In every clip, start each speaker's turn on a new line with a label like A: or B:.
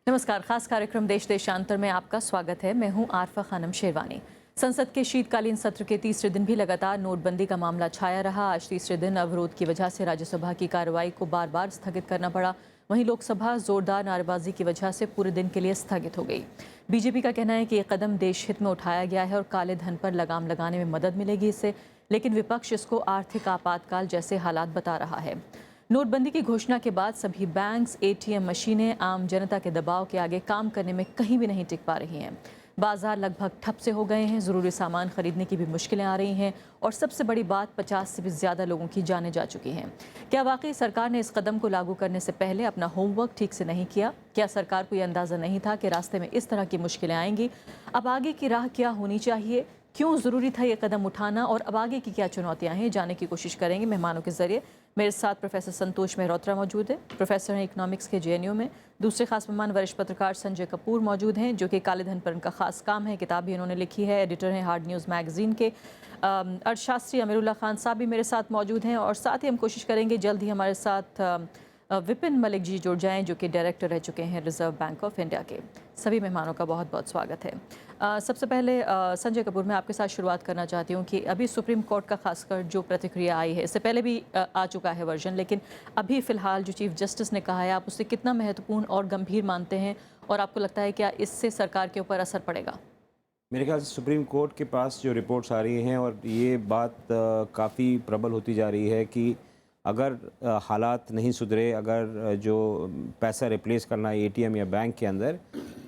A: नमस्कार। खास कार्यक्रम देश देशांतर में आपका स्वागत है। मैं हूं आरफा खानम शेरवानी। संसद के शीतकालीन सत्र के तीसरे दिन भी लगातार नोटबंदी का मामला छाया रहा। आज तीसरे दिन अवरोध की वजह से राज्यसभा की कार्रवाई को बार बार स्थगित करना पड़ा। वहीं लोकसभा जोरदार नारेबाजी की वजह से पूरे दिन के लिए स्थगित हो गई। बीजेपी का कहना है कि ये कदम देश हित में उठाया गया है और काले धन पर लगाम लगाने में मदद मिलेगी इससे, लेकिन विपक्ष इसको आर्थिक आपातकाल जैसे हालात बता रहा है। नोटबंदी की घोषणा के बाद सभी बैंक्स, एटीएम मशीनें आम जनता के दबाव के आगे काम करने में कहीं भी नहीं टिक पा रही हैं। बाजार लगभग ठप से हो गए हैं। ज़रूरी सामान खरीदने की भी मुश्किलें आ रही हैं और सबसे बड़ी बात, 50 से भी ज़्यादा लोगों की जानें जा चुकी हैं। क्या वाकई सरकार ने इस कदम को लागू करने से पहले अपना होमवर्क ठीक से नहीं किया? क्या सरकार को यह अंदाज़ा नहीं था कि रास्ते में इस तरह की मुश्किलें आएंगी? अब आगे की राह क्या होनी चाहिए? क्यों ज़रूरी था ये कदम उठाना और अब आगे की क्या चुनौतियां हैं, जानने की कोशिश करेंगे मेहमानों के जरिए। मेरे साथ प्रोफेसर संतोष मेहरोत्रा मौजूद है, प्रोफेसर हैं इकोनॉमिक्स के जेएनयू में। दूसरे खास मेहमान वरिष्ठ पत्रकार संजय कपूर मौजूद हैं, जो कि काले धन पर उनका खास काम है, किताब भी उन्होंने लिखी है, एडिटर हैं हार्ड न्यूज़ मैगजीन के। अर्थशास्त्री अमीरुल्लाह खान साहब भी मेरे साथ मौजूद हैं और साथ ही हम कोशिश करेंगे जल्द ही हमारे साथ विपिन मलिक जी जुड़ जाएं, जो कि डायरेक्टर रह चुके हैं रिजर्व बैंक ऑफ इंडिया के। सभी मेहमानों का बहुत बहुत स्वागत है। सबसे पहले संजय कपूर, मैं आपके साथ शुरुआत करना चाहती हूँ कि अभी सुप्रीम कोर्ट का खासकर जो प्रतिक्रिया आई है, इससे पहले भी आ चुका है वर्जन, लेकिन अभी फ़िलहाल जो चीफ जस्टिस ने कहा है, आप उसे कितना महत्वपूर्ण और गंभीर मानते हैं और आपको लगता है क्या इससे सरकार के ऊपर असर पड़ेगा?
B: मेरे ख्याल से सुप्रीम कोर्ट के पास जो रिपोर्ट्स आ रही हैं और ये बात काफ़ी प्रबल होती जा रही है कि अगर हालात नहीं सुधरे, अगर जो पैसा रिप्लेस करना है एटीएम या बैंक के अंदर,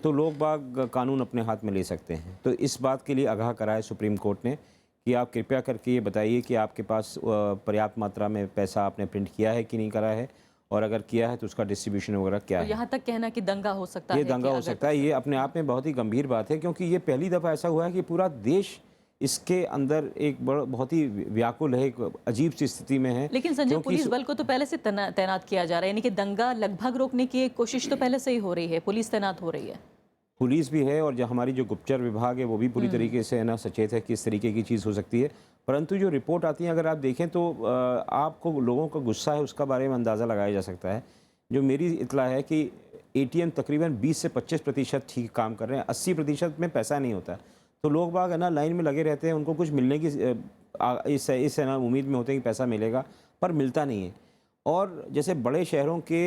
B: तो लोग बाग कानून अपने हाथ में ले सकते हैं। तो इस बात के लिए आगाह करा है सुप्रीम कोर्ट ने कि आप कृपया करके ये बताइए कि आपके पास पर्याप्त मात्रा में पैसा आपने प्रिंट किया है कि नहीं करा है, और अगर किया है तो उसका डिस्ट्रीब्यूशन वगैरह क्या
A: तो
B: है।
A: यहाँ तक कहना कि दंगा हो सकता है,
B: ये दंगा
A: कि
B: हो सकता है। ये अपने आप में बहुत ही गंभीर बात है, क्योंकि ये पहली दफ़ा ऐसा हुआ है कि पूरा देश इसके अंदर एक बहुत ही व्याकुल है, एक अजीब सी स्थिति में है।
A: लेकिन संजय, पुलिस बल को तो पहले से तैनात किया जा रहा है, यानी कि दंगा लगभग रोकने की एक कोशिश तो पहले से ही हो रही है, पुलिस तैनात हो रही है।
B: पुलिस भी है और जो हमारी जो गुप्तचर विभाग है वो भी पूरी तरीके से है ना सचेत है कि इस तरीके की चीज़ हो सकती है। परंतु जो रिपोर्ट आती है, अगर आप देखें तो आपको लोगों का गुस्सा है उसका बारे में अंदाज़ा लगाया जा सकता है। जो मेरी इत्तला है कि एटीएम तकरीबन 20 से 25% ठीक काम कर रहे हैं, 80% में पैसा नहीं होता। तो लोग बाग है ना लाइन में लगे रहते हैं, उनको कुछ मिलने की इस है ना उम्मीद में होते हैं कि पैसा मिलेगा, पर मिलता नहीं है। और जैसे बड़े शहरों के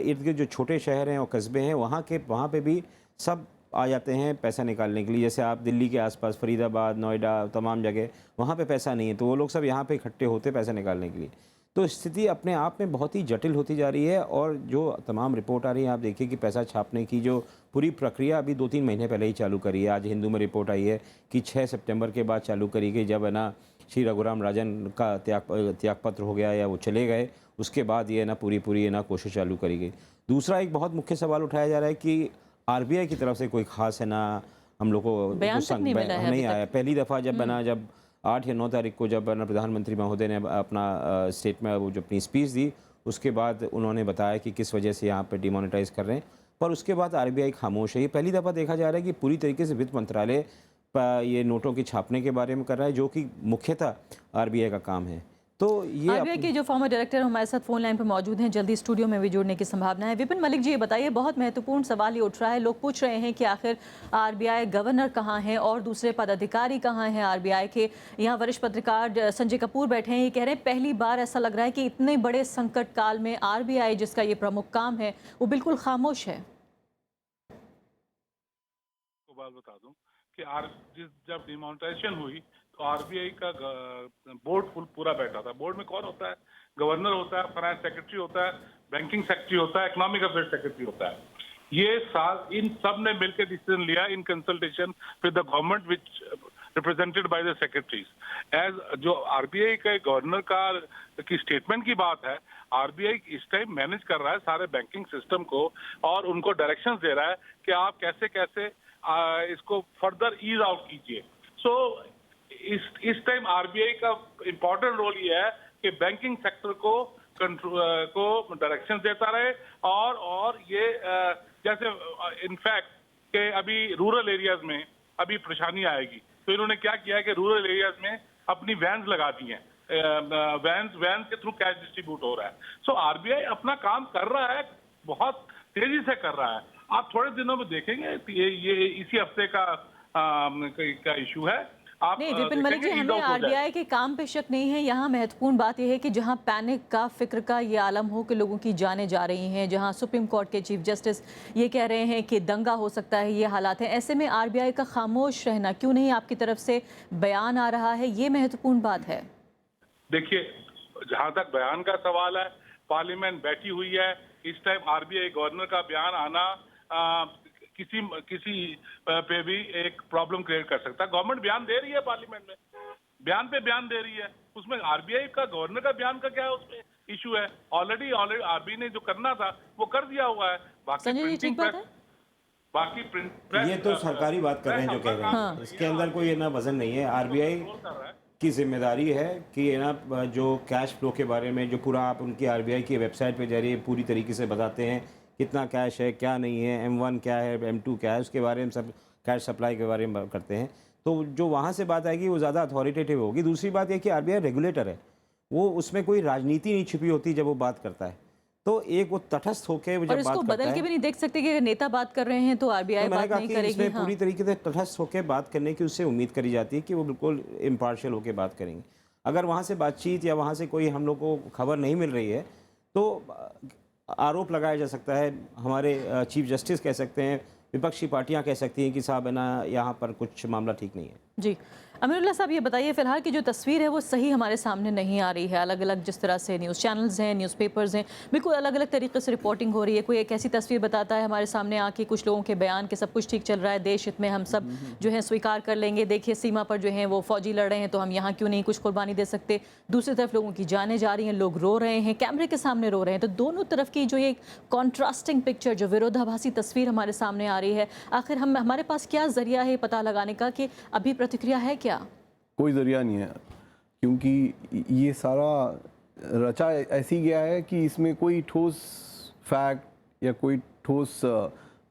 B: इर्द गिर्द जो छोटे शहर हैं और कस्बे हैं, वहाँ पे भी सब आ जाते हैं पैसा निकालने के लिए। जैसे आप दिल्ली के आसपास फरीदाबाद, नोएडा, तमाम जगह वहाँ पे पैसा नहीं है, तो वो लोग सब यहाँ पे इकट्ठे होते पैसा निकालने के लिए। तो स्थिति अपने आप में बहुत ही जटिल होती जा रही है। और जो तमाम रिपोर्ट आ रही है, आप देखिए कि पैसा छापने की जो पूरी प्रक्रिया अभी 2-3 महीने पहले ही चालू करी है। आज हिंदू में रिपोर्ट आई है कि 6 सितंबर के बाद चालू करी गई, जब है ना श्री रघुराम राजन का त्यागपत्र हो गया या वो चले गए, उसके बाद ये ना पूरी है ना कोशिश चालू करी गई। दूसरा एक बहुत मुख्य सवाल उठाया जा रहा है कि आरबीआई की तरफ से कोई खास है ना हम लोग को नहीं आया। पहली दफ़ा जब 8 या 9 तारीख को जब प्रधानमंत्री महोदय ने अपना स्टेट में वो जो अपनी स्पीच दी, उसके बाद उन्होंने बताया कि किस वजह से यहाँ पे डिमोनेटाइज कर रहे हैं, पर उसके बाद आरबीआई खामोश है। ये पहली दफ़ा देखा जा रहा है कि पूरी तरीके से वित्त मंत्रालय ये नोटों की छापने के बारे में कर रहा है, जो कि मुख्यतः आरबीआई का काम है। तो ये
A: आरबीआई के जो फॉर्मर डायरेक्टर हमारे साथ फोन लाइन पर मौजूद हैं, जल्दी स्टूडियो में भी जुड़ने की संभावना है। विपिन मलिक जी, ये बताइए, बहुत महत्वपूर्ण सवाल ये उठ रहा है, लोग पूछ रहे हैं कि आखिर आरबीआई गवर्नर कहाँ हैं और दूसरे पदाधिकारी कहाँ हैं आरबीआई के। यहाँ वरिष्ठ पत्रकार संजय कपूर बैठे हैं, ये कह रहे हैं पहली बार ऐसा लग रहा है कि इतने बड़े संकट काल में आरबीआई, जिसका ये प्रमुख काम है, वो बिल्कुल खामोश है।
C: बता दूं कि जब डिमोनेटाइजेशन हुई तो आरबीआई का बोर्ड पूरा बैठा था। बोर्ड में कौन होता है? गवर्नर होता है, फाइनेंस सेक्रेटरी होता है, बैंकिंग सेक्रेटरी होता है, इकोनॉमिक अफेयर्स सेक्रेटरी होता है। इन सब ने मिलकर डिसीजन लिया in consultation with the government which represented by the secretaries. As जो आरबीआई के गवर्नर की स्टेटमेंट की बात है, आरबीआई इस टाइम मैनेज कर रहा है सारे बैंकिंग सिस्टम को और उनको डायरेक्शंस दे रहा है कि आप कैसे कैसे इसको फर्दर ईज आउट कीजिए। सो इस टाइम आरबीआई का इंपॉर्टेंट रोल ये है कि बैंकिंग सेक्टर को डायरेक्शन देता रहे और ये जैसे इनफैक्ट कि अभी रूरल एरियाज में अभी परेशानी आएगी, तो इन्होंने क्या किया है कि रूरल एरियाज में अपनी वैन्स लगा दी हैं, वैन के थ्रू कैश डिस्ट्रीब्यूट हो रहा है। सो आरबीआई अपना काम कर रहा है, बहुत तेजी से कर रहा है। आप थोड़े दिनों में देखेंगे ये इसी हफ्ते का इशू है। आप
A: नहीं विपिन मलिक जी,
C: देखेंगे
A: हमें
C: eat out हो जाएगा।
A: आरबीआई के काम पे शक नहीं है। यहाँ महत्वपूर्ण बात यह है कि जहाँ पैनिक का, फिक्र का ये आलम हो कि लोगों की जानें जा रही हैं, जहाँ सुप्रीम कोर्ट के चीफ जस्टिस ये कह रहे हैं कि दंगा हो सकता है, ये हालात हैं, ऐसे में आरबीआई का खामोश रहना क्यों नहीं आपकी तरफ से बयान आ रहा है, ये महत्वपूर्ण बात है।
C: देखिए, जहां तक बयान का सवाल है, पार्लियामेंट बैठी हुई है। इस टाइम आरबीआई गवर्नर का बयान आना किसी पे भी एक प्रॉब्लम क्रिएट कर सकता है। गवर्नमेंट बयान दे रही है पार्लियामेंट में, बयान पे बयान दे रही है, उसमें आरबीआई का गवर्नर का बयान का क्या है, उसमें इशू है। ऑलरेडी आरबीआई ने जो करना था वो कर दिया हुआ है। बाकी
A: संजय जी, ठीक
C: प्रिंटिंग
A: बात
C: प्रेस,
A: है।
C: बाकी प्रिंट
B: ये तो सरकारी बात कर रहे हैं जो कह रहे हैं, इसके अंदर कोई ना वजन नहीं है। आरबीआई की जिम्मेदारी है कि ये ना जो कैश फ्लो के बारे में जो पूरा आप उनकी आरबीआई की वेबसाइट पे जरिए पूरी तरीके से बताते हैं कितना कैश है, क्या नहीं है, M1 क्या है, M2 क्या है, उसके बारे में सब कैश सप्लाई के बारे में करते हैं। तो जो वहाँ से बात आएगी वो ज़्यादा अथॉरिटेटिव होगी। दूसरी बात यह कि आरबीआई रेगुलेटर है, वो उसमें कोई राजनीति नहीं छिपी होती जब वो बात करता है। तो एक वो तटस्थ होकर जब
A: और
B: बात
A: इसको
B: करता
A: बदल
B: है
A: के भी नहीं देख सकते कि अगर नेता बात कर रहे हैं तो आरबीआई
B: तो मैंने
A: बात
B: कहा
A: नहीं
B: कि
A: करेगी।
B: इसमें
A: हाँ।
B: पूरी तरीके से तटस्थ होकर बात करने की उससे उम्मीद करी जाती है कि वो बिल्कुल इम्पार्शियल होकर बात करेंगे। अगर वहाँ से बातचीत या वहाँ से कोई हम लोग को खबर नहीं मिल रही है तो आरोप लगाया जा सकता है, हमारे चीफ जस्टिस कह सकते हैं, विपक्षी पार्टियां कह सकती हैं कि साहब है ना यहाँ पर कुछ मामला ठीक नहीं है।
A: जी, अमीरुल्लाह साहब ये बताइए, फिलहाल की जो तस्वीर है वो सही हमारे सामने नहीं आ रही है। अलग अलग जिस तरह से न्यूज़ चैनल्स हैं, न्यूज़पेपर्स हैं, बिल्कुल अलग अलग तरीके से रिपोर्टिंग हो रही है। कोई एक ऐसी तस्वीर बताता है हमारे सामने आके कुछ लोगों के बयान के सब कुछ ठीक चल रहा है, देश हित में हम सब जो है स्वीकार कर लेंगे, देखिए सीमा पर जो है वो फौजी लड़ रहे हैं तो हम यहाँ क्यों नहीं कुछ कुर्बानी दे सकते। दूसरी तरफ लोगों की जानें जा रही हैं, लोग रो रहे हैं, कैमरे के सामने रो रहे हैं। तो दोनों तरफ की जो ये कॉन्ट्रास्टिंग पिक्चर, जो विरोधाभासी तस्वीर हमारे सामने आ रही है, आखिर हमारे पास क्या जरिया है पता लगाने का कि अभी प्रतिक्रिया है क्या?
D: कोई ज़रिया नहीं है, क्योंकि ये सारा रचा ऐसी गया है कि इसमें कोई ठोस फैक्ट या कोई ठोस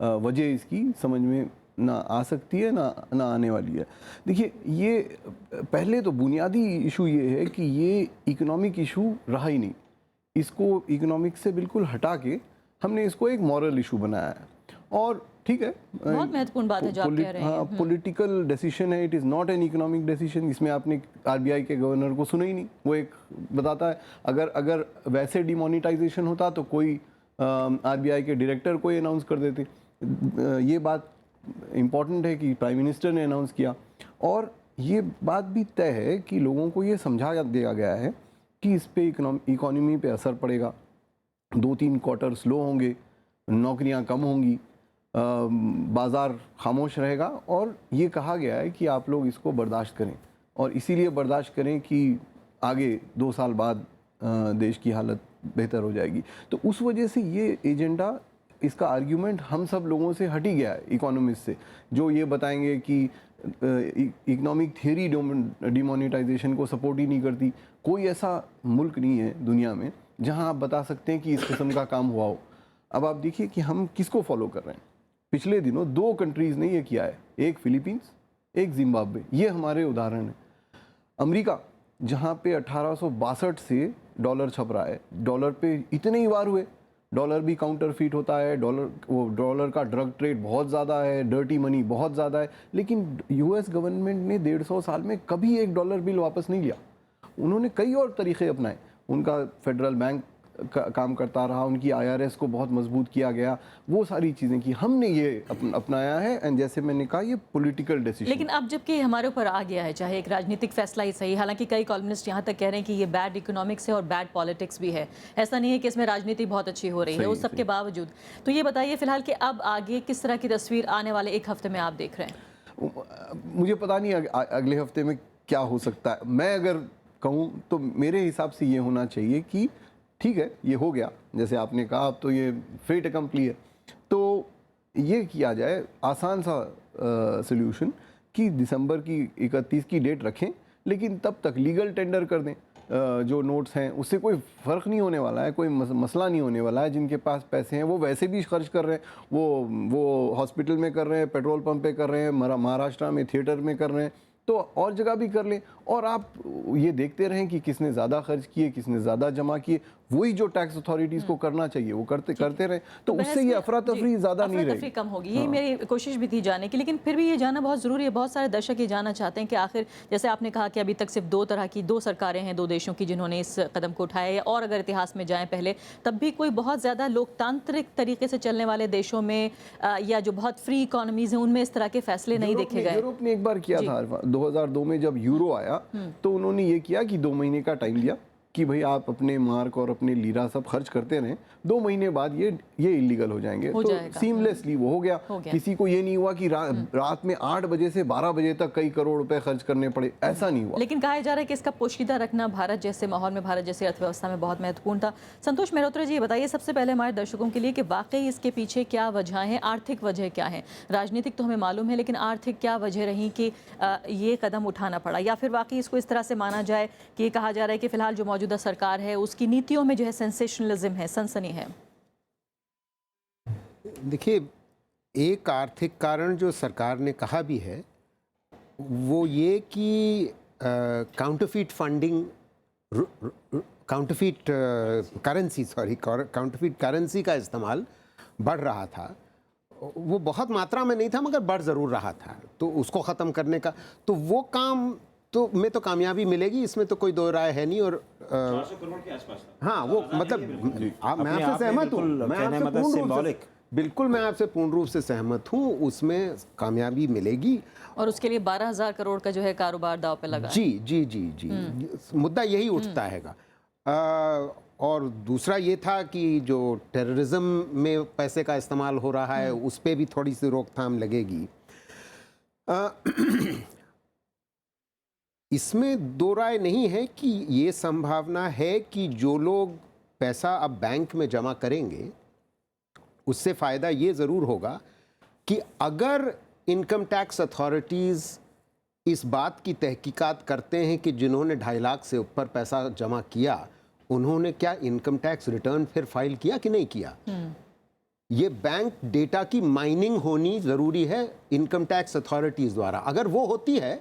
D: वजह इसकी समझ में ना आ सकती है ना आने वाली है। देखिए, ये पहले तो बुनियादी इशू ये है कि ये इकोनॉमिक इशू रहा ही नहीं। इसको इकोनॉमिक से बिल्कुल हटा के हमने इसको एक मॉरल इशू बनाया है। और ठीक है,
A: बहुत महत्वपूर्ण बात है जो आप कह रहे हैं।
D: हाँ, पॉलिटिकल डिसीजन है, it is not an economic decision. इसमें आपने आरबीआई के गवर्नर को सुना ही नहीं, वो एक बताता है। अगर वैसे डिमोनिटाइजेशन होता तो कोई आरबीआई के डायरेक्टर को अनाउंस कर देते। ये बात इम्पॉर्टेंट है कि प्राइम मिनिस्टर ने अनाउंस किया, और ये बात भी तय है कि लोगों को ये समझा दिया गया है कि इस पे इकोनॉमी पे असर पड़ेगा, 2-3 क्वार्टर स्लो होंगे, नौकरियां कम होंगी, बाज़ार खामोश रहेगा, और ये कहा गया है कि आप लोग इसको बर्दाश्त करें, और इसीलिए बर्दाश्त करें कि आगे 2 साल बाद देश की हालत बेहतर हो जाएगी। तो उस वजह से ये एजेंडा, इसका आर्ग्यूमेंट हम सब लोगों से हट ही गया है, इकोनॉमिस्ट से, जो ये बताएंगे कि इकोनॉमिक थियरी डिमोनेटाइजेशन को सपोर्ट ही नहीं करती। कोई ऐसा मुल्क नहीं है दुनिया में जहां आप बता सकते हैं कि इस किस्म का काम हुआ हो। अब आप देखिए कि हम किसको फॉलो कर रहे हैं। पिछले दिनों 2 कंट्रीज़ ने ये किया है, एक फिलीपींस, एक जिम्बाब्वे। ये हमारे उदाहरण हैं। अमेरिका, जहाँ पे 1862 से डॉलर छप रहा है, डॉलर पे इतने ही वार हुए, डॉलर भी काउंटरफीट होता है, डॉलर का ड्रग ट्रेड बहुत ज़्यादा है, डर्टी मनी बहुत ज़्यादा है, लेकिन यूएस गवर्नमेंट ने 150 साल में कभी एक डॉलर बिल वापस नहीं लिया। उन्होंने कई और तरीक़े अपनाए, उनका फेडरल बैंक काम करता रहा, उनकी आईआरएस को बहुत मजबूत किया गया, वो सारी चीज़ें की। हमने ये अपनाया है, एंड जैसे मैंने कहा, ये पॉलिटिकल डिसीजन।
A: लेकिन अब जबकि हमारे ऊपर आ गया है, चाहे एक राजनीतिक फैसला ही सही, हालांकि कई कॉलमिस्ट यहाँ तक कह रहे हैं कि ये बैड इकोनॉमिक्स है और बैड पॉलिटिक्स भी है, ऐसा नहीं है कि इसमें राजनीति बहुत अच्छी हो रही है, उस सबके बावजूद। तो ये बताइए फिलहाल कि अब आगे किस तरह की तस्वीर आने वाले 1 हफ्ते में आप देख रहे हैं?
D: मुझे पता नहीं अगले हफ्ते में क्या हो सकता है। मैं अगर कहूँ तो मेरे हिसाब से ये होना चाहिए कि ठीक है, ये हो गया, जैसे आपने कहा, अब तो ये फेट अकम्पली है, तो ये किया जाए आसान सा सॉल्यूशन कि दिसंबर की 31 की डेट रखें, लेकिन तब तक लीगल टेंडर कर दें। जो नोट्स हैं उससे कोई फ़र्क नहीं होने वाला है, कोई मसला नहीं होने वाला है। जिनके पास पैसे हैं वो वैसे भी खर्च कर रहे हैं, वो हॉस्पिटल में कर रहे हैं, पेट्रोल पंप पे कर रहे हैं, महाराष्ट्र में थिएटर में कर रहे हैं, तो और जगह भी कर लें। और आप ये देखते रहें कि किसने ज़्यादा खर्च किए, किसने ज़्यादा जमा किए, वही जो टैक्स अथॉरिटीज़ को करना चाहिए वो करते रहे, तो उससे ये अफरा तफरी ज़्यादा नहीं रहेगी।
A: कम होगी, ये मेरी कोशिश भी थी जाने की। लेकिन फिर भी ये जानना बहुत ज़रूरी है, बहुत सारे दर्शक ये जानना चाहते हैं कि आखिर जैसे आपने कहा कि अभी तक सिर्फ दो सरकारें हैं, दो देशों की जिन्होंने इस कदम को उठाया है, और अगर इतिहास में जाएं पहले तब भी कोई बहुत ज़्यादा लोकतांत्रिक तरीके से चलने वाले देशों में या जो बहुत फ्री इकोनॉमीज हैं उनमें इस तरह के फैसले नहीं देखे गए।
D: यूरोप ने एक बार किया था 2002 में जब यूरो आया, तो उन्होंने ये किया कि 2 महीने का टाइम दिया कि भाई आप अपने मार्क और अपने लीरा सब खर्च करते रहें, 2 महीने बाद ये इलीगल हो जाएंगे। तो सीमलेसली वो हो गया। किसी को ये नहीं हुआ कि रात में 8 बजे से 12 बजे तक कई करोड़ रुपए खर्च करने पड़े, ऐसा नहीं हुआ।
A: लेकिन कहा जा रहा है कि इसका पोशीदा रखना भारत जैसे माहौल में, भारत जैसी अर्थव्यवस्था में बहुत महत्वपूर्ण था। संतोष मेहरोत्रा जी, बताइए सबसे पहले हमारे दर्शकों के लिए कि वाकई इसके पीछे क्या वजह है, आर्थिक वजह क्या है? राजनीतिक तो हमें मालूम है, लेकिन आर्थिक क्या वजह रही कि ये कदम उठाना पड़ा, या फिर वाकई इसको इस तरह से माना जाए कि कहा जा रहा है कि फिलहाल जो मौजूदा सरकार है उसकी नीतियों में जो है सेंसेशनलिज्म है, सनसनी है?
E: देखिए, एक आर्थिक कारण जो सरकार ने कहा भी है वो ये कि काउंटरफीट फंडिंग, काउंटरफीट करेंसी का इस्तेमाल बढ़ रहा था। वो बहुत मात्रा में नहीं था मगर बढ़ ज़रूर रहा था, तो उसको ख़त्म करने का तो वो काम में तो कामयाबी मिलेगी, इसमें तो कोई दो राय है नहीं। और
B: 400 करोड़ के आसपास था।
E: हाँ, वो मतलब मैं आपसे सहमत हूँ, मैं आपसे पूर्ण रूप से सहमत हूँ, उसमें कामयाबी मिलेगी।
A: और उसके लिए 12,000 करोड़ का जो है कारोबार दांव पे लगा।
E: जी, मुद्दा यही उठता हैगा। और दूसरा ये था कि जो टेररिज्म में पैसे का इस्तेमाल हो रहा है उस पर भी थोड़ी सी रोकथाम लगेगी। इसमें दो राय नहीं है कि ये संभावना है कि जो लोग पैसा अब बैंक में जमा करेंगे उससे फ़ायदा ये ज़रूर होगा कि अगर इनकम टैक्स अथॉरिटीज़ इस बात की तहकीकात करते हैं कि जिन्होंने 2.5 लाख से ऊपर पैसा जमा किया उन्होंने क्या इनकम टैक्स रिटर्न फिर फाइल किया कि नहीं किया, ये बैंक डेटा की माइनिंग होनी ज़रूरी है इनकम टैक्स अथॉरिटीज़ द्वारा। अगर वो होती है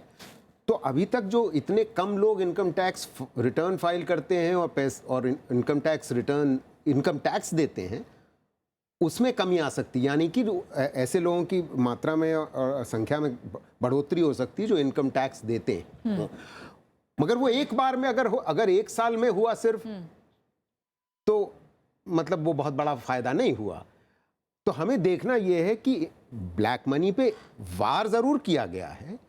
E: तो अभी तक जो इतने कम लोग इनकम टैक्स रिटर्न फाइल करते हैं और इनकम टैक्स देते हैं उसमें कमी आ सकती है, यानी कि ऐसे लोगों की मात्रा में और संख्या में बढ़ोतरी हो सकती है जो इनकम टैक्स देते हैं। मगर वो एक बार में अगर 1 साल में हुआ सिर्फ तो मतलब वो बहुत बड़ा फायदा नहीं हुआ। तो हमें देखना यह है कि ब्लैक मनी पे वार जरूर किया गया है,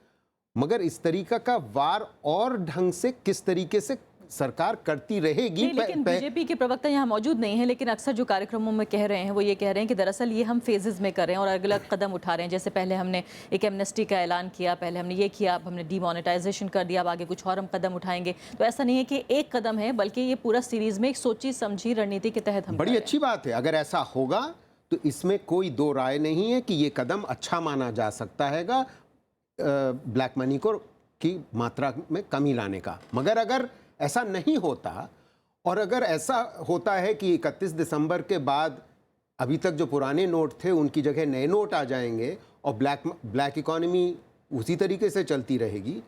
E: मगर इस तरीका का वार और ढंग से किस तरीके से सरकार करती रहेगी।
A: लेकिन बीजेपी के प्रवक्ता यहाँ मौजूद नहीं है, लेकिन अक्सर जो कार्यक्रमों में कह रहे हैं वो ये कह रहे हैं कि दरअसल ये हम फेजेस में कर रहे हैं और अलग अलग कदम उठा रहे हैं। जैसे पहले हमने एक एमनेस्टी का ऐलान किया, पहले हमने ये किया, अब हमने डीमोनेटाइजेशन कर दिया, अब आगे कुछ और हम कदम उठाएंगे। तो ऐसा नहीं है कि एक कदम है, बल्कि ये पूरा सीरीज में एक सोची समझी रणनीति के तहत हम
E: बड़ी अच्छी बात है। अगर ऐसा होगा तो इसमें कोई दो राय नहीं है कि ये कदम अच्छा माना जा सकता हैगा ब्लैक मनी को की मात्रा में कमी लाने का। मगर अगर ऐसा नहीं होता और अगर ऐसा होता है कि 31 दिसंबर के बाद अभी तक जो पुराने नोट थे उनकी जगह नए नोट आ जाएंगे और ब्लैक इकोनॉमी उसी तरीके से चलती रहेगी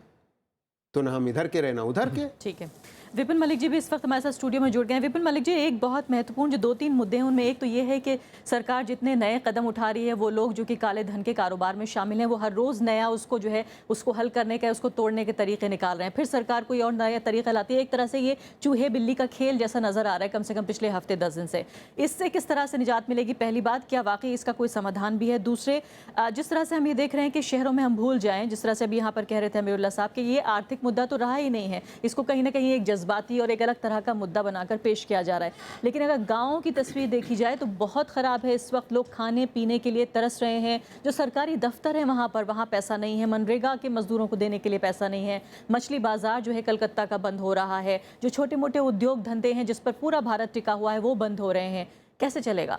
E: तो ना हम इधर के रहे ना उधर के।
A: ठीक है, विपिन मलिक जी भी इस वक्त हमारे साथ स्टूडियो में जुड़ गए हैं। विपिन मलिक जी, एक बहुत महत्वपूर्ण जो 2-3 मुद्दे हैं उनमें एक तो ये है कि सरकार जितने नए कदम उठा रही है वो लोग जो कि काले धन के कारोबार में शामिल हैं वो हर रोज़ नया उसको जो है उसको हल करने का, उसको तोड़ने के तरीके निकाल रहे हैं। फिर सरकार कोई और नया तरीका लाती है। एक तरह से ये चूहे बिल्ली का खेल जैसा नज़र आ रहा है कम से कम पिछले हफ्ते 10 दिन से। इससे किस तरह से निजात मिलेगी? पहली बात, क्या वाकई इसका कोई समाधान भी है? दूसरे, जिस तरह से हम ये देख रहे हैं कि शहरों में हम भूल जाएँ, जिस तरह से अभी यहाँ पर कह रहे थे अमीरुल्लाह साहब कि ये आर्थिक मुद्दा तो रहा ही नहीं है, इसको कहीं ना कहीं एक जज्बाती और एक अलग तरह का मुद्दा बनाकर पेश किया जा रहा है। लेकिन अगर गाँव की तस्वीर देखी जाए तो बहुत ख़राब है। इस वक्त लोग खाने पीने के लिए तरस रहे हैं। जो सरकारी दफ्तर है वहाँ पैसा नहीं है, मनरेगा के मजदूरों को देने के लिए पैसा नहीं है, मछली बाजार जो है कलकत्ता का बंद हो रहा है, जो छोटे मोटे उद्योग धंधे हैं जिस पर पूरा भारत टिका हुआ है वो बंद हो रहे हैं। कैसे चलेगा?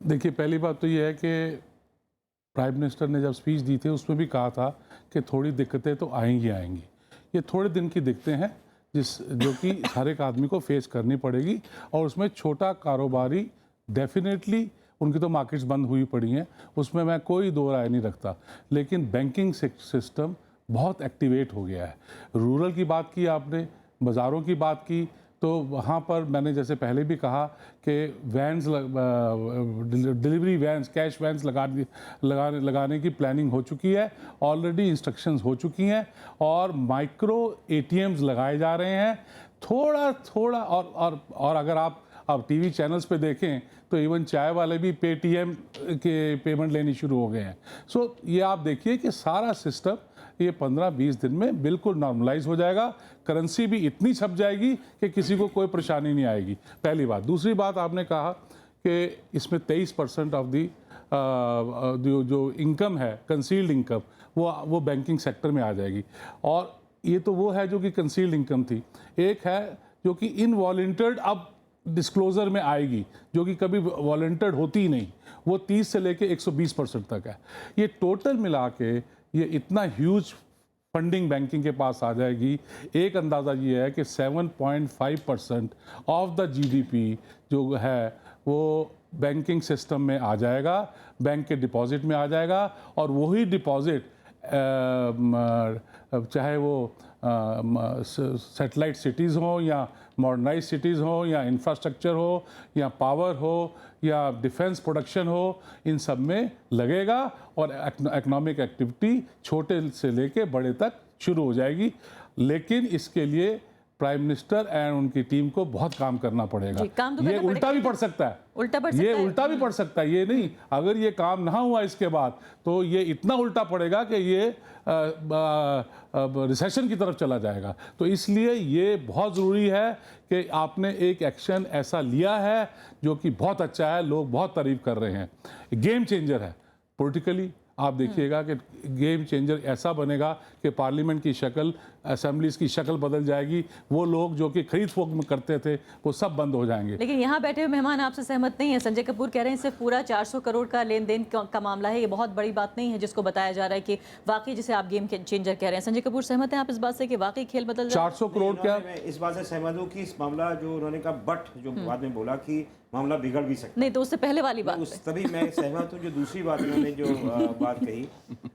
A: देखिए,
F: पहली बात तो ये है कि प्राइम मिनिस्टर ने जब स्पीच दी थी उसमें भी कहा था कि थोड़ी दिक्कतें तो आएंगी। ये थोड़े दिन की दिक्कतें हैं जो कि हर एक आदमी को फेस करनी पड़ेगी और उसमें छोटा कारोबारी डेफिनेटली उनकी तो मार्केट्स बंद हुई पड़ी हैं, उसमें मैं कोई दो राय नहीं रखता। लेकिन बैंकिंग सिस्टम बहुत एक्टिवेट हो गया है। रूरल की बात की आपने, बाज़ारों की बात की, तो वहाँ पर मैंने जैसे पहले भी कहा कि vans delivery vans, cash vans लगाने की प्लानिंग हो चुकी है, ऑलरेडी इंस्ट्रक्शंस हो चुकी हैं और माइक्रो एटीएम्स लगाए जा रहे हैं। थोड़ा थोड़ा और अगर आप अब टीवी चैनल्स पे देखें तो इवन चाय वाले भी पेटीएम के पेमेंट लेनी शुरू हो गए हैं। सो ये आप देखिए कि सारा सिस्टम ये 15-20 दिन में बिल्कुल नॉर्मलाइज हो जाएगा। करेंसी भी इतनी छप जाएगी कि किसी को कोई परेशानी नहीं आएगी, पहली बात। दूसरी बात, आपने कहा कि इसमें 23% ऑफ दी जो इनकम है, कंसील्ड इनकम, वो बैंकिंग सेक्टर में आ जाएगी। और ये तो वो है जो कि कंसील्ड इनकम थी। एक है जो कि इनवॉलंटर्ड अब डिस्क्लोजर में आएगी, जो कि कभी वॉलंटर्ड होती ही नहीं, वो 30 से लेके 120% तक है। ये टोटल मिला के ये इतना ह्यूज फंडिंग बैंकिंग के पास आ जाएगी। एक अंदाज़ा ये है कि 7.5% ऑफ द जीडीपी जो है वो बैंकिंग सिस्टम में आ जाएगा, बैंक के डिपॉजिट में आ जाएगा। और वही डिपॉजिट चाहे वो सैटेलाइट सिटीज़ हों या मॉडर्नाइज सिटीज़ हों या इंफ्रास्ट्रक्चर हो या पावर हो या डिफेंस प्रोडक्शन हो, इन सब में लगेगा और इकोनॉमिक एक्टिविटी छोटे से लेके बड़े तक शुरू हो जाएगी। लेकिन इसके लिए प्राइम मिनिस्टर एंड उनकी टीम को बहुत काम करना पड़ेगा।
A: काम तो
F: ये
A: करना
F: उल्टा भी
A: पड़ेगा।
F: पड़ सकता है,
A: उल्टा पड़ सकता
F: ये
A: है।
F: उल्टा भी पड़ सकता है। ये नहीं, अगर ये काम ना हुआ इसके बाद तो ये इतना उल्टा पड़ेगा कि ये रिसेशन की तरफ चला जाएगा। तो इसलिए ये बहुत ज़रूरी है कि आपने एक एक्शन ऐसा लिया है जो कि बहुत अच्छा है, लोग बहुत तारीफ कर रहे हैं, गेम चेंजर है पॉलिटिकली। आप देखिएगा कि गेम चेंजर ऐसा बनेगा कि पार्लियामेंट की शक्ल, असेंबलीज की शक्ल बदल जाएगी। वो लोग जो कि खरीद फोक में करते थे वो सब बंद हो जाएंगे।
A: लेकिन यहाँ बैठे हुए मेहमान आपसे सहमत नहीं है। संजय कपूर कह रहे हैं सिर्फ पूरा 400 करोड़ का लेन देन का मामला है, ये बहुत बड़ी बात नहीं है जिसको बताया जा रहा है कि वाकई जिसे आप गेम चेंजर कह रहे हैं। संजय कपूर, सहमत हैं आप इस बात से कि वाकई खेल बदल जाए?
F: 400 करोड़ क्या?
B: मैं इस बात से सहमत हूँ कि इस मामला जो उन्होंने कहा, बट जो बाद में बोला कि मामला बिगड़ भी सकता है।
A: नहीं, तो उससे पहले वाली बात
B: उस तभी मैं सहमत हूँ जो दूसरी बात उन्होंने जो बात कही।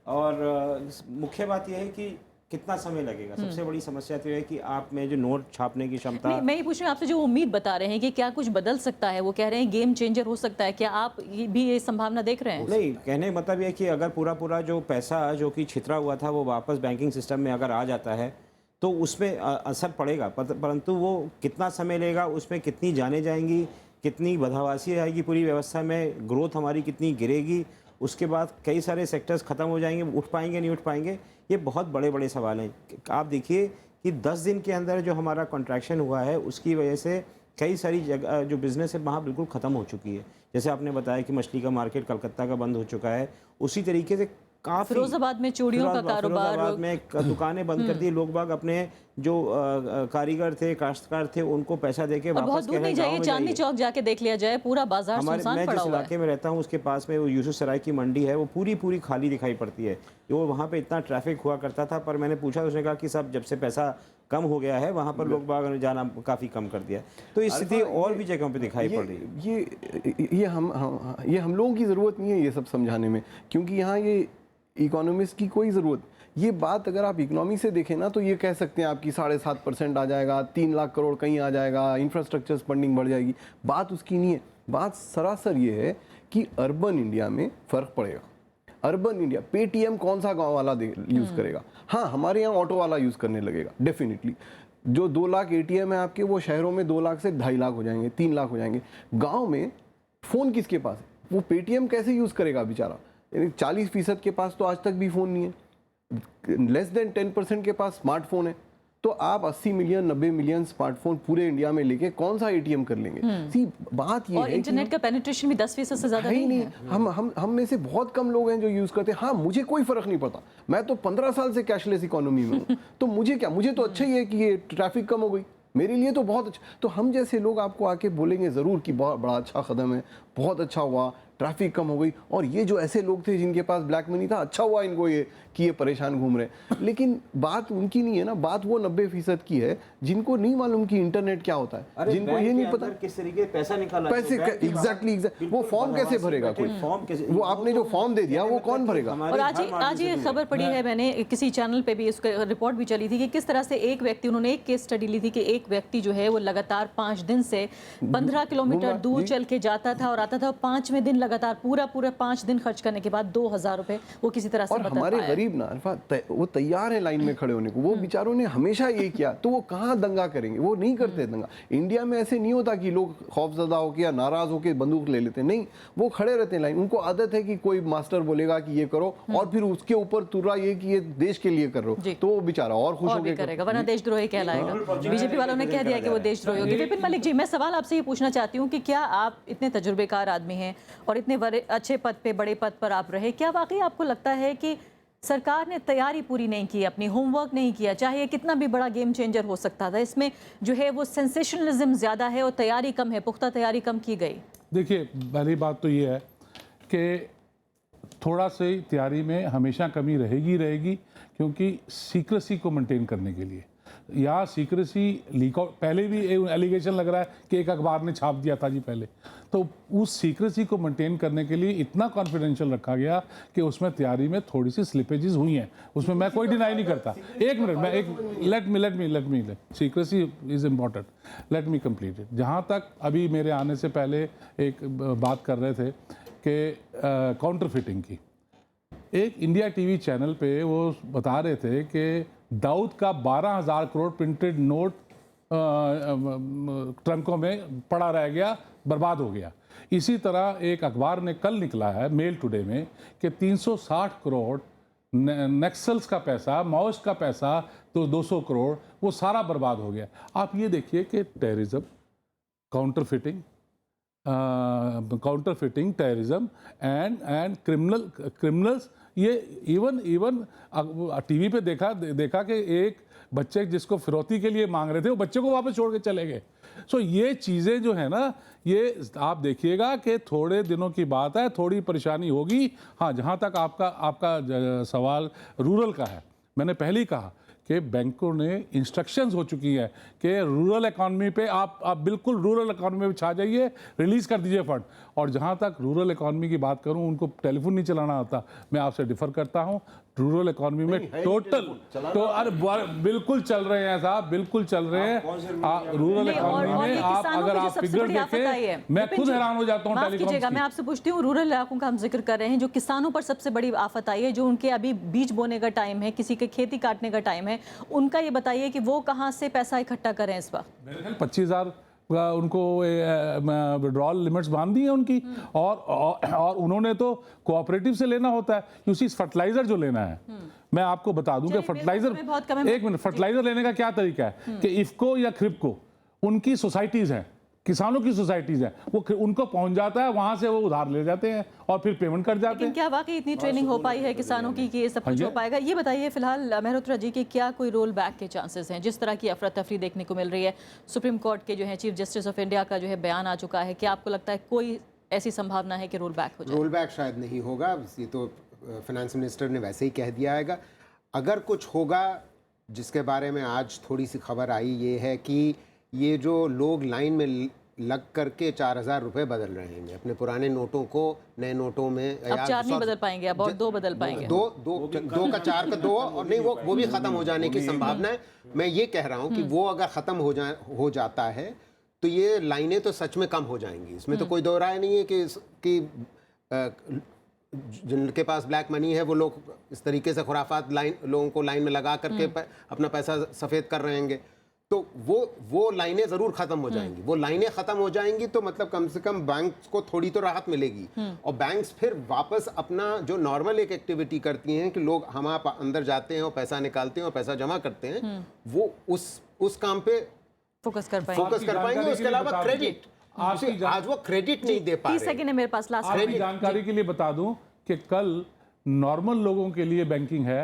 B: और मुख्य बात यह है कि कितना समय लगेगा। सबसे बड़ी समस्या तो यह है कि आप में जो नोट छापने की क्षमता।
A: मैं ये पूछ रही हूँ आपसे, जो उम्मीद बता रहे हैं कि क्या कुछ बदल सकता है, वो कह रहे हैं गेम चेंजर हो सकता है, क्या आप भी ये संभावना देख रहे हैं?
B: नहीं, कहने का मतलब यह है कि अगर पूरा जो पैसा जो कि छितरा हुआ था वो वापस बैंकिंग सिस्टम में अगर आ जाता है तो उसमें असर पड़ेगा, परंतु वो कितना समय लेगा, उसमें कितनी जाने जाएंगी, कितनी बदहवासी आएगी पूरी व्यवस्था में, ग्रोथ हमारी कितनी गिरेगी, उसके बाद कई सारे सेक्टर्स ख़त्म हो जाएंगे, उठ पाएंगे नहीं उठ पाएंगे, ये बहुत बड़े बड़े सवाल हैं। आप देखिए कि 10 दिन के अंदर जो हमारा कॉन्ट्रैक्शन हुआ है उसकी वजह से कई सारी जगह जो बिज़नेस है वहाँ बिल्कुल ख़त्म हो चुकी है। जैसे आपने बताया कि मछली का मार्केट कलकत्ता का बंद हो चुका है, उसी तरीके से काफ़ी
A: फिरोजाबाद में चूड़ियों का कारोबार,
B: फिरोजाबाद में दुकानें बंद कर दी। लोग बाग अपने जो कारीगर थे, काश्तकार थे, उनको पैसा देके
A: और बहुत
B: वापस
A: दूर नहीं जाइए, चांदनी चौक जाके देख लिया जाए, पूरा बाजार सुनसान
B: मैं
A: पड़ा
B: जिस
A: हुआ
B: इलाके
A: है।
B: में रहता हूँ उसके पास में वो यूसुफ सराय की मंडी है, वो पूरी खाली दिखाई पड़ती है। वो वहाँ पे इतना ट्रैफिक हुआ करता था, पर मैंने पूछा, उसने कहा कि सब जब से पैसा कम हो गया है वहाँ पर लोग बाग ने जाना काफ़ी कम कर दिया। तो इस स्थिति और भी जगहों पे दिखाई पड़ रही है।
D: ये हम लोगों की ज़रूरत नहीं है ये सब समझाने में, क्योंकि यहाँ ये इकोनॉमिस्ट की कोई ज़रूरत। ये बात अगर आप इकोनॉमी से देखें ना तो ये कह सकते हैं आपकी 7.5% आ जाएगा, 3 लाख करोड़ कहीं आ जाएगा, इंफ्रास्ट्रक्चर फंडिंग बढ़ जाएगी। बात उसकी नहीं है। बात सरासर ये है कि अर्बन इंडिया में फ़र्क पड़ेगा। अर्बन इंडिया, पेटीएम कौन सा गांव वाला यूज़ करेगा? हाँ, हमारे यहाँ ऑटो वाला यूज़ करने लगेगा डेफिनेटली। जो 2 लाख एटीएम है आपके, वो शहरों में 2 लाख से 2.5 लाख हो जाएंगे, 3 लाख हो जाएंगे। गाँव में फ़ोन किसके पास है? वो पेटीएम कैसे यूज़ करेगा बेचारा? 40% के पास तो आज तक भी फ़ोन नहीं है। लेस देन 10% के पास स्मार्टफोन है। तो आप 80 मिलियन 90 मिलियन स्मार्टफोन पूरे इंडिया में लेके कौन सा एटीएम कर लेंगे? सी बात ये
A: और
D: है
A: इंटरनेट का पेनिट्रेशन भी 10% से ज़्यादा नहीं है।
D: हम में से बहुत कम लोग हैं जो यूज़ करते हैं। हाँ, मुझे कोई फ़र्क नहीं पड़ता, मैं तो 15 साल से कैशलेस इकोनॉमी में हूँ। तो मुझे क्या, मुझे तो अच्छा ही है कि ये ट्रैफिक कम हो गई, मेरे लिए तो बहुत अच्छा। तो हम जैसे लोग आपको आके बोलेंगे ज़रूर कि बहुत बड़ा अच्छा कदम है, बहुत अच्छा हुआ, ट्रैफिक कम हो गई, और ये जो ऐसे लोग थे जिनके पास ब्लैक मनी था, अच्छा हुआ इनको ये कि ये परेशान घूम रहे हैं। लेकिन बात उनकी नहीं है ना, बात वो 90% की है जिनको नहीं मालूम कि इंटरनेट क्या होता है, जिनको ये नहीं पता
B: किस तरीके पैसा निकाला,
D: पैसे एग्जैक्टली वो फॉर्म कैसे भरेगा कोई, वो आपने जो फॉर्म दे दिया वो कौन भरेगा।
A: और आज ये खबर पड़ी है, मैंने किसी चैनल पे भी इसका रिपोर्ट भी चली थी कि किस तरह से एक व्यक्ति, उन्होंने एक केस स्टडी ली थी कि एक व्यक्ति जो है वो लगातार 5 दिन से 15 किलोमीटर दूर चल के जाता था और आता था, 5वें दिन लगातार पूरा 5 दिन खर्च करने के बाद 2000 रुपए वो किसी तरह से
D: और
A: बता
D: हमारे
A: पाया।
D: गरीब ना अल्फा वो तैयार है लाइन में खड़े होने को, वो बेचारों ने हमेशा ये किया, तो वो कहाँ दंगा करेंगे, वो नहीं करते दंगा। इंडिया में ऐसे नहीं होता कि लोग खौफजदा होकर या नाराज होकर बंदूक ले लेते, नहीं, वो खड़े रहते हैं लाइन, उनको आदत है कि कोई मास्टर बोलेगा कि ये करो और फिर उसके ऊपर तुर्रा ये कि ये देश के लिए कर रहे हो, तो वो बेचारा और खुश होकर
A: करेगा, वरना देशद्रोही कहलाएगा। बीजेपी वालों ने कह दिया कि वो देशद्रोही होगी। विपिन मलिक जी, मैं सवाल आपसे ये पूछना चाहती हूँ कि क्या आप इतने तजुर्बेकार आदमी हैं और इतने अच्छे पद पे, बड़े पद पर आप रहे, क्या वाकई आपको लगता है कि सरकार ने तैयारी पूरी नहीं की, अपनी होमवर्क नहीं किया, चाहे ये कितना भी बड़ा गेम चेंजर हो सकता था, इसमें जो है वो सेंसेशनलिज्म ज़्यादा है और तैयारी कम है, पुख्ता तैयारी कम की गई?
F: देखिए, पहली बात तो ये है कि थोड़ा सी तैयारी में हमेशा कमी रहेगी, क्योंकि सीक्रेसी को मेंटेन करने के लिए, या सीक्रेसी लीक आउट, पहले भी एलिगेशन लग रहा है कि एक अखबार ने छाप दिया था जी पहले, तो उस सीक्रेसी को मेंटेन करने के लिए इतना कॉन्फिडेंशियल रखा गया कि उसमें तैयारी में थोड़ी सी स्लिपेजेस हुई हैं, उसमें मैं कोई डिनाई नहीं करता। एक मिनट, मैं एक let me secrecy is important, let me complete it. जहाँ तक अभी मेरे आने से पहले एक बात कर रहे थे कि काउंटर फिटिंग की, एक इंडिया टीवी चैनल पे वो बता रहे थे कि दाऊद का 12,000 करोड़ प्रिंटेड नोट ट्रंकों में पड़ा रह गया, बर्बाद हो गया। इसी तरह एक अखबार ने कल निकला है मेल टुडे में कि 360 करोड़ नक्सल्स का पैसा, माओइस्ट का पैसा, तो 200 करोड़ वो सारा बर्बाद हो गया। आप ये देखिए कि terrorism, counter fitting, terrorism and criminals, ये इवन टीवी पे देखा कि एक बच्चे जिसको फिरौती के लिए मांग रहे थे, वो बच्चे को वापस छोड़ के चले गए। सो ये चीज़ें जो है ना, ये आप देखिएगा कि थोड़े दिनों की बात है, थोड़ी परेशानी होगी। हाँ, जहाँ तक आपका सवाल रूरल का है, मैंने पहले ही कहा कि बैंकों ने इंस्ट्रक्शंस हो चुकी है कि रूरल इकॉनमी पे आप बिल्कुल रूरल इकॉनमी में छा जाइए, रिलीज़ कर दीजिए फंड। और जहाँ तक रूरल इकॉनमी की बात करूँ, उनको टेलीफोन नहीं चलाना आता, मैं आपसे डिफर करता हूँ। रूरल इकॉनमी में टोटल तो अरे बिल्कुल चल रहे हैं साहब, बिल्कुल चल रहे हैं। रूरल इकॉनमी में आप अगर आप फिगर देखें, मैं खुद हैरान हो जाता हूँ।
A: माफ कीजिएगा, मैं आपसे पूछती हूँ, रूरल इलाकों का हम जिक्र कर रहे हैं, जो किसानों पर सबसे बड़ी आफत आई है, जो उनके अभी बीज बोने का टाइम है, किसी के खेती काटने का टाइम है, उनका ये बताइए कि वो कहाँ से पैसा इकट्ठा करें इस वक्त?
F: मेरे ख्याल 25,000 उनको विड्रॉल लिमिट्स बांध दी है उनकी, और उन्होंने तो कोऑपरेटिव से लेना होता है। उसी फर्टिलाइजर जो लेना है, मैं आपको बता दूं कि फर्टिलाइजर, एक मिनट, फर्टिलाइजर लेने का क्या तरीका है कि इफ्को या क्रिप्को, उनकी सोसाइटीज हैं, किसानों की सोसाइटीज हैं, वो उनको पहुंच जाता है, वहां से वो उधार ले जाते हैं और फिर पेमेंट कर जाते हैं।
A: क्या वाकई इतनी ट्रेनिंग हो पाई है किसानों की कि ये सब कुछ हो पाएगा? ये बताइए फिलहाल मेहरोत्रा जी कि क्या कोई रोल बैक के चांसेस हैं? जिस तरह की अफरा तफरी देखने को मिल रही है, सुप्रीम कोर्ट के जो है चीफ जस्टिस ऑफ इंडिया का जो है बयान आ चुका है, क्या आपको लगता है कोई ऐसी संभावना है कि रोल बैक हो जाए?
E: रोल बैक शायद नहीं होगा, ये तो फाइनेंस मिनिस्टर ने वैसे ही कह दिया है। अगर कुछ होगा, जिसके बारे में आज थोड़ी सी खबर आई, ये है कि ये जो लोग लाइन में लग करके 4,000 रुपए बदल रहे हैं अपने पुराने नोटों को नए नोटों में,
A: अब 4 नहीं बदल पाएंगे, अब और 2 बदल पाएंगे,
E: दो का 4 का 2, और नहीं वो भी खत्म हो जाने की संभावना है। मैं ये कह रहा हूँ कि वो अगर खत्म हो जाता है तो ये लाइनें तो सच में कम हो जाएंगी, इसमें तो कोई दो राय नहीं है कि जिनके पास ब्लैक मनी है वो लोग इस तरीके से खुराफात लोगों को लाइन में लगा करके अपना पैसा सफ़ेद कर रहे हैं, तो वो लाइनें ज़रूर ख़त्म हो जाएंगी। वो लाइनें ख़त्म हो जाएंगी तो मतलब कम से कम बैंक्स को थोड़ी तो राहत मिलेगी, और बैंक्स फिर वापस अपना जो नॉर्मल एक एक्टिविटी करती हैं कि लोग हम आप अंदर जाते हैं और पैसा निकालते हैं और पैसा जमा करते हैं, वो उस काम पे
A: फोकस कर पाएंगे।
E: उसके अलावा क्रेडिट, आज वो क्रेडिट नहीं दे पा रहे।
A: 30 सेकंड है मेरे पास, लास्ट
F: आपकी जानकारी के लिए बता दूं कि कल नॉर्मल लोगों के लिए बैंकिंग है,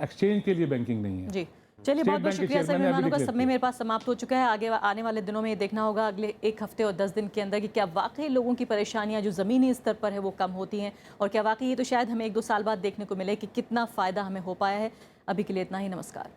F: एक्सचेंज के लिए बैंकिंग नहीं है
A: जी। चलिए, बहुत बहुत शुक्रिया सभी मेहमानों का। समय
F: समय
A: मेरे पास समाप्त हो चुका है। आगे आने वाले दिनों में ये देखना होगा अगले 1 हफ्ते और 10 दिन के अंदर कि क्या वाकई लोगों की परेशानियां जो ज़मीनी स्तर पर है वो कम होती हैं, और क्या वाकई ये तो शायद हमें 1-2 साल बाद देखने को मिले कि कितना फ़ायदा हमें हो पाया है। अभी के लिए इतना ही, नमस्कार।